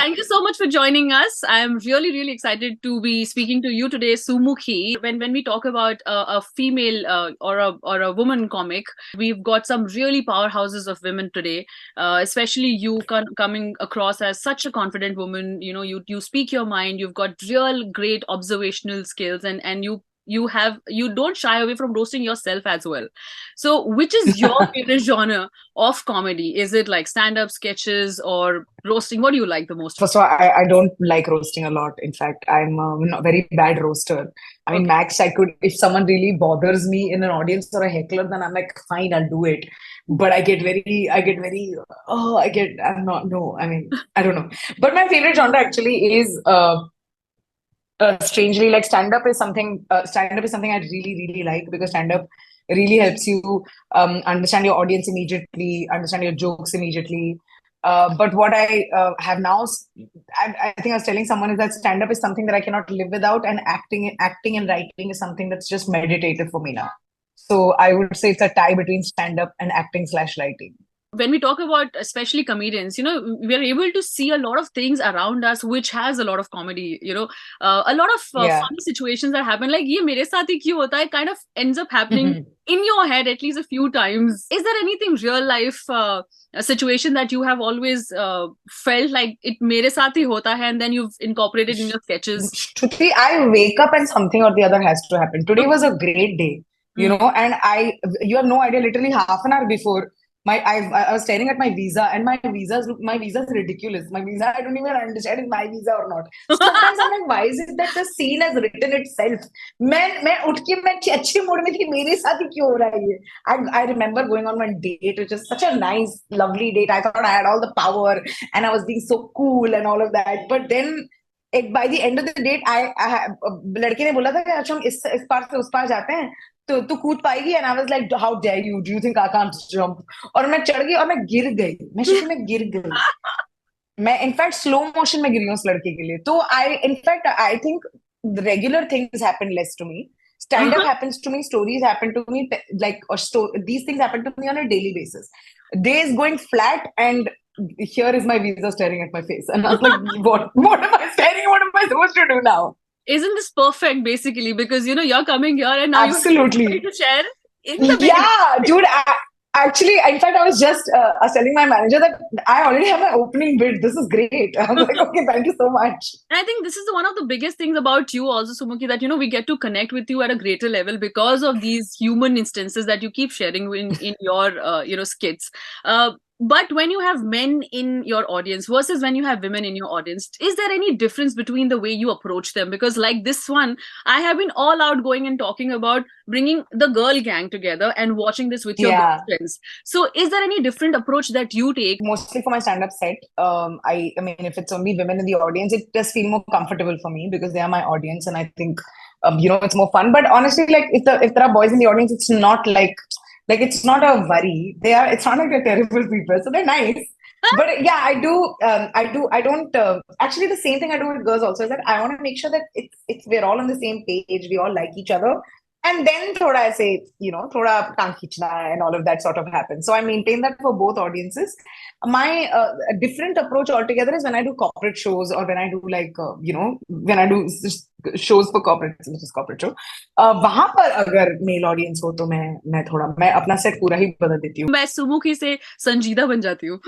Thank you so much for joining us. I'm really, really excited to be speaking to you today, Sumukhi. When we talk about a female or a woman comic, we've got some really powerhouses of women today. Especially you coming across as such a confident woman. You know, you speak your mind. You've got real great observational skills, and you don't shy away from roasting yourself as well. So, which is your favorite genre of comedy? Is it like stand-up sketches or roasting? What do you like the most? First of all, I don't like roasting a lot. In fact, I'm a very bad roaster. I mean, Okay. max, I could, if someone really bothers me in an audience or a heckler, then I'm like, fine, I'll do it. But I'm not, no, I mean, I don't know. But my favorite genre actually is, strangely, like stand up is something I really, really like because stand up really helps you understand your audience immediately, understand your jokes immediately. But what I have now, I think I was telling someone is that stand up is something that I cannot live without, and acting and writing is something that's just meditative for me now. So I would say it's a tie between stand up and acting slash writing. When we talk about especially comedians, we are able to see a lot of things around us which has a lot of comedy. A lot of Yeah. funny situations that happen, like ye mere saath hi kyun hota hai, kind of ends up happening in your head at least a few times. Is there anything real life a situation that you have always felt like it mere saath hi hota hai, and then you've incorporated in your sketches? Shruti, I wake up and something or the other has to happen. Today was a great day, Hmm. and you have no idea, literally half an hour before, I was staring at my visa, and my visa is ridiculous. My visa, I don't even understand is my visa or not. Sometimes I'm like, why is it that the scene has written itself? मैं उठ के मैं अच्छे mood में थी मेरे साथ ही क्यों हो रहा है ये? I remember going on one date, which is such a nice, lovely date. I thought I had all the power and I was being so cool and all of that. But then एक by the end of the date, लड़के ने बोला था कि अच्छा हम इस पार से उस पार जाते हैं तो तू कूद पाएगी and I was like how dare you do you think I can't jump और मैं चढ़ गई और मैं गिर गई मैं सच्ची में गिर गई मैं इनफैक्ट स्लो मोशन में गिरी हूँ उस लड़के के लिए तो I in fact I think regular things happen less to me stand up happens to me stories happen to me like these things happen to me on a daily basis days going flat and here is my visa staring at my face and I was like what am I staring what am I supposed to do now. Isn't this perfect basically, because you're coming here and now you have somebody Absolutely. to share in the beginning. Yeah, dude. Actually, in fact, I was just telling my manager that I already have my opening bid. This is great. I was like, okay, thank you so much. And I think this is one of the biggest things about you also, Sumuki, that we get to connect with you at a greater level because of these human instances that you keep sharing in your skits. But when you have men in your audience versus when you have women in your audience, is there any difference between the way you approach them? Because like this one, I have been all out going and talking about bringing the girl gang together and watching this with your Yeah. girlfriends. So is there any different approach that you take? Mostly for my stand-up set, I mean, if it's only women in the audience, it does feel more comfortable for me because they are my audience, and I think, it's more fun. But honestly, like if there are boys in the audience, it's not like it's not a worry. It's not like they're terrible people, so they're nice. But yeah, I don't actually the same thing I do with girls also is that I want to make sure that it's we're all on the same page, we all like each other, and then thoda I say, thoda टांग खींचना and all of that sort of happens. So I maintain that for both audiences. My different approach altogether is when I do corporate shows or when I do when I do shows for corporate, which is corporate show. वहां पर अगर mail audience हो तो मैं अपना set पूरा ही बदल देती हूँ. मैं सुमुखी से संजीदा बन जाती हूँ.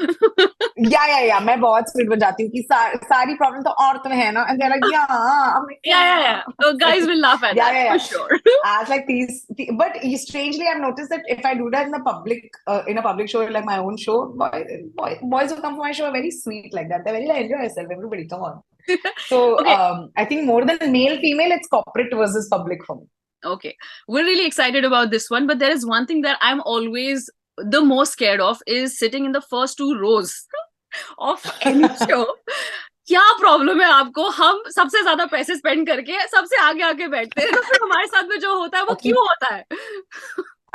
या मैं बहुत स्वीट बन जाती हूँ कि सारी प्रॉब्लम तो औरत में है ना and they're like I'm like Yeah. So guys will laugh at that for sure. It's like but strangely I've noticed that if I do that in a public show like my own show, boys who come for my show are very sweet like that. They're very like, enjoy yourself, everybody, come on. So Okay. I think more than male female, it's corporate versus public for me. Okay. We're really excited about this one, but there is one thing that I'm always the most scared of is sitting in the first two rows of any show. क्या problem है आपको? हम सबसे ज्यादा पैसे spend करके सबसे आगे आगे बैठते हैं, तो फिर हमारे साथ में जो होता है वो Okay. क्यों होता है?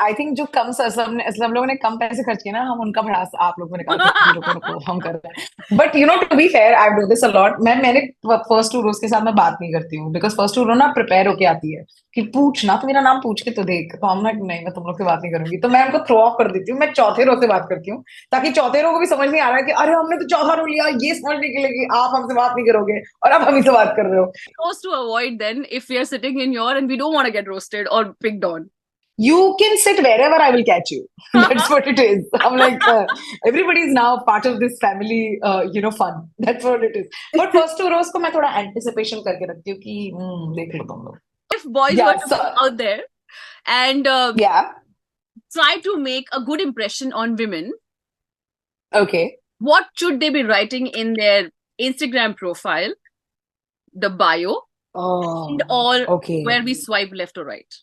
आई थिंक जो कम सब लोगों ने कम पैसे खर्च किए ना, हम उनका भड़ास आप लोगों ने निकाल के रुको रुको हम कर रहे हैं. But you know, to be fair, I do this a lot. मैंने फर्स्ट टू रोज के साथ मैं बात नहीं करती हूँ, बिकॉज फर्स्ट टू रो ना प्रिपेयर होके आती है कि पूछना तो मेरा नाम पूछ के तो देख, तो हम ना नहीं, मैं तुम लोग से बात नहीं करूंगी, तो मैं उनको थ्रो ऑफ कर देती हूँ. मैं चौथे रो से बात करती हूँ, ताकि चौथे रो को भी समझ नहीं आ रहा है कि अरे हमने तो चौथा रो लिया, ये समझने के लिए कि आप हमसे बात नहीं करोगे और आप हम से बात कर रहे हो. Roast to avoid then if we are sitting in your and we don't want to get roasted or picked on. You can sit wherever I will catch you. That's what it is. I'm like, everybody is now part of this family, fun. That's what it is. But first two rows को मैं थोड़ा anticipation करके रखती हूँ कि देख लो तुम लोग. If boys were to go out there and yeah, try to make a good impression on women, okay, what should they be writing in their Instagram profile, the bio, and all okay. where we swipe left or right?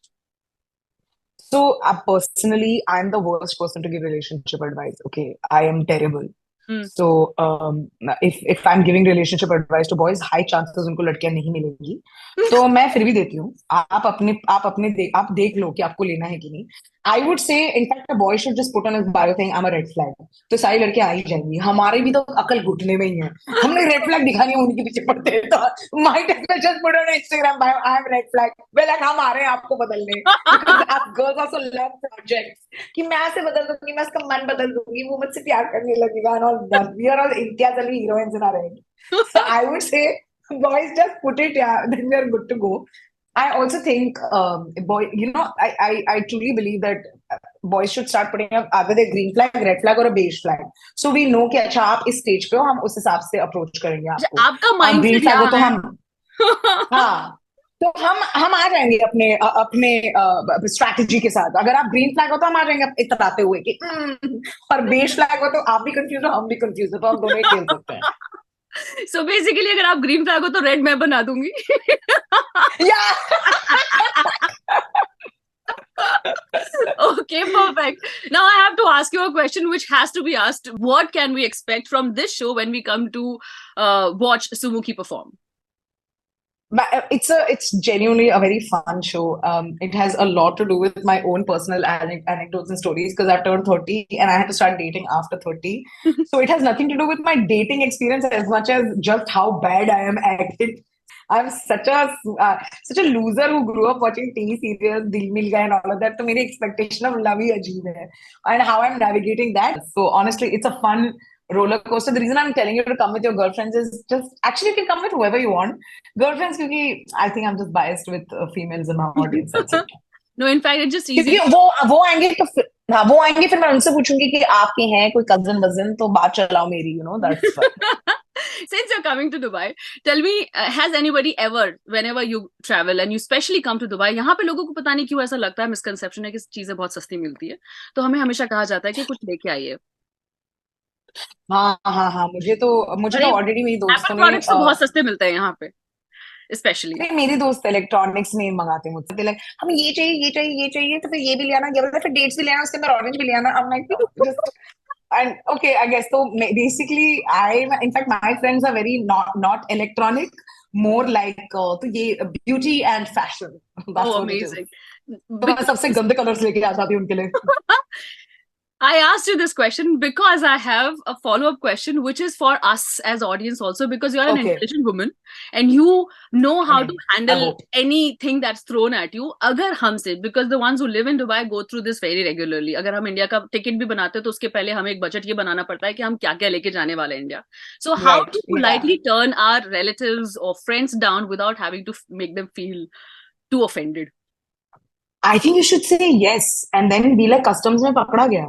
So, personally, I'm the worst person to give relationship advice. Okay, I am terrible. So, if I'm giving relationship advice to boys, high chances उनको लड़कियां नहीं मिलेंगी. तो मैं फिर भी देती हूँ. आप देख लो कि आपको लेना है कि नहीं. I would say, in fact, a boy should just put on his bio saying I'm a red flag. तो सारी लड़कियां आ ही जाएंगी. हमारे भी तो अकल घुटने में ही है. हमने red flag दिखानी है, उनके पीछे पड़ते हैं. तो might as well just put on Instagram bio I'm red flag. Well, like हम आ रहे हैं आपको बदलने. Because आप girls also love projects. कि मैं ऐसे बदल दूंगी, मैं इसका मन बदल दूंगी, वो मुझसे प्यार करने लगेगा and all that. We are all Imtiaz Ali heroines in our head. So I would say, boys, just put it, yeah, then we are good to go. I also think, I truly believe that boys should start putting up either a green flag, red flag, or a beige flag. So we know कि अच्छा आप इस stage पे हो, हम उस हिसाब से approach करेंगे आपको. आपका mindset green flag हो तो क्या हम हाँ, तो हम आ जाएंगे अपने स्ट्रैटेजी के साथ. अगर आप ग्रीन फ्लैग हो तो हम आ जाएंगे इतराते हुए कि और बेज फ्लैग हो तो आप भी कंफ्यूज हो, हम भी कंफ्यूज हो, तो हम दोनों ही खेल सकते हैं. So basically, अगर आप ग्रीन फ्लैग हो तो रेड मैं बना दूंगी. Okay, perfect. Now I have to ask you a question which has to be asked. What can we expect from this show when we come to watch Sumuki perform? It's genuinely a very fun show. It has a lot to do with my own personal anecdotes and stories, because I've turned 30 and I had to start dating after 30. So it has nothing to do with my dating experience as much as just how bad I am at it. I'm such a loser who grew up watching TV serials, Dil Mil Gaya and all of that. So my expectation of love is ajeeb hai. And how I'm navigating that. So honestly, it's a fun roller coaster. The reason I'm telling you to come with your girlfriends is just, actually you can come with whoever you want. Girlfriends, because I think I'm just biased with females in my audience. That's it. No, in fact, it's just easy. क्योंकि वो आएंगे तो वो आएंगे, फिर मैं उनसे पूछूंगी कि आपके हैं कोई कजन वजन, तो बात चलाओ मेरी, that's fine. Since you're coming to Dubai, tell me, has anybody ever, whenever you travel and you specially come to Dubai, यहाँ पे लोगों को पता नहीं क्यों ऐसा लगता है, मिसकंसेप्शन है कि चीजें बहुत सस्ती मिलती है, तो हमें हमेशा कहा जाता है कि कुछ लेके आइए. हाँ, मुझे तो ऑलरेडी मेरी दोस्तों ने प्रोडक्ट्स तो बहुत सस्ते मिलते हैं यहाँ पे, स्पेशली. नहीं, मेरी दोस्त इलेक्ट्रॉनिक्स में मंगाते हैं मुझसे. लाइक हम ये चाहिए, तो फिर ये भी ले आना, ये वाला फिर डेट्स भी ले आना, उसके अंदर ऑरेंज भी ले आना. I'm like, just and okay, I guess so. Basically, in fact, my friends are very not electronic, more like तो ये beauty and fashion. That's Oh, what amazing. it is. तो मैं सबसे गंदे कलर्स लेके आ जाती हूँ उनके लिए. I asked you this question because I have a follow-up question, which is for us as audience also, because you're an intelligent woman and you know how to handle anything that's thrown at you. अगर हमसे, because the ones who live in Dubai go through this very regularly. अगर हम India का ticket भी बनाते हैं तो उसके पहले हमें एक बजट ये बनाना पड़ता है कि हम क्या क्या लेके जाने वाले हैं India. So how to politely turn our relatives or friends down without having to make them feel too offended? I think you should say yes and then be like, customs में पकड़ा गया.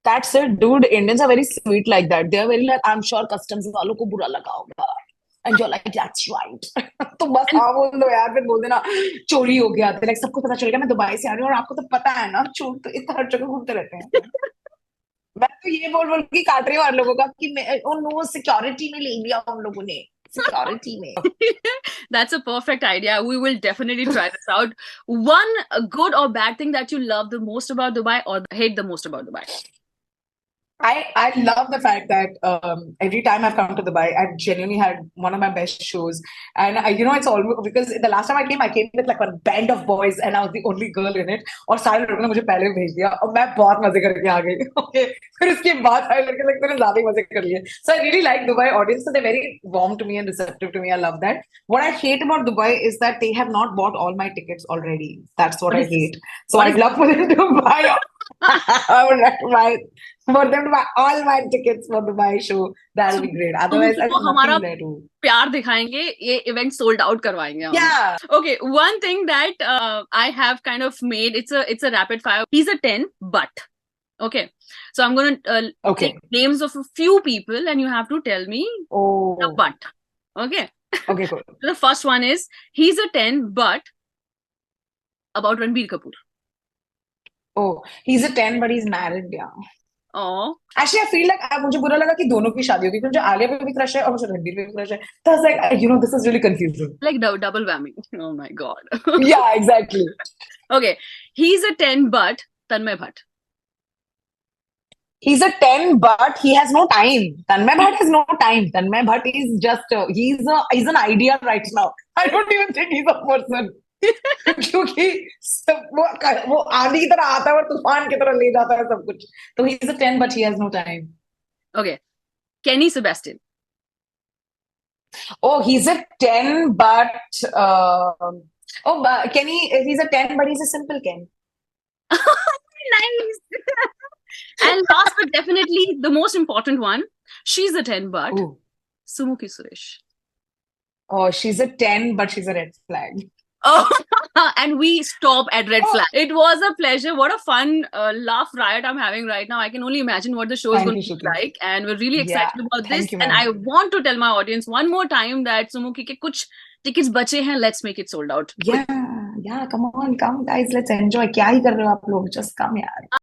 That's it, dude. Indians are very sweet like that. They are very like, I'm sure customs वालों को बुरा लगा होगा. And you're like, that's right. तो बस हाँ बोल दो यार, फिर बोल देना चोरी हो गया. Like सबको पता चल गया मैं दुबई से आ रही हूँ और आपको तो पता है ना, चोर तो इतना हर जगह घूमते रहते हैं. मैं तो ये बोल के काट रही हूँ हर लोगों का कि oh no, सिक्योरिटी में ले लिया हम लोगों ने. Security में. That's a perfect idea. We will definitely try this out. One good or bad thing that you love the most about Dubai or hate the most about Dubai? I love the fact that every time I've come to Dubai, I've genuinely had one of my best shows. And it's all because the last time I came with like a band of boys and I was the only girl in it. और सारे लोगों ने मुझे पहले भेज दिया और मैं बहुत मजे करके आ गई. Okay. फिर उसके बाद सारे लड़के like तूने ज्यादा ही मजे कर लिए. So I really like Dubai audience. So they're very warm to me and receptive to me. I love that. What I hate about Dubai is that they have not bought all my tickets already. That's what What I is hate. So what I'd is love for them to buy. I would like to buy for them to buy all my tickets for the Dubai show. That would be great. Otherwise, सुमुखी I को have हमारा nothing there to. प्यार दिखाएंगे, ये event sold out करवाएंगे हम. Yeah. Okay, one thing that I have kind of made, it's a rapid fire. He's a 10, but okay. So I'm gonna take Okay. names of a few people, and you have to tell me the Oh. but. Okay. Okay, cool. The first one is he's a 10, but about Ranbir Kapoor. Oh, he's a 10, but he's married. Yeah. Oh, Actually, I feel like मुझे बुरा लगा कि दोनों की शादी होगी क्योंकि मुझे आलिया पे भी क्रश है और मुझे रणबीर पे भी क्रश है. So I was like, this is really confusing. like double whammy. Oh my god. Yeah, exactly. Okay, he's a 10, but Tanmay Bhatt. He's a 10, but he has no time. Tanmay Bhatt has no time. Tanmay Bhatt is just, he's an idea right now. I don't even think he's a person. क्योंकि वो आंधी की तरह आता है और तूफान की तरह ले जाता है सब कुछ. तो he's a 10, but he has no time. Okay, Kenny Sebastian. Oh, he's a 10, but Kenny, he's a 10, but he's a simple Ken. Nice. And last but definitely the most important one, she's a 10, but Ooh. Sumukhi Suresh. Oh, she's a 10, but she's a red flag. Oh, and we stop at red flag. It was a pleasure. What a fun laugh riot I'm having right now. I can only imagine what the show is going to look like, and we're really excited about this. You, and I want to tell my audience one more time that Sumukhi ke kuch tickets bache hain. Let's make it sold out. Yeah, come on, come guys, let's enjoy. क्या ही कर रहे हो आप लोग? Just come, यार.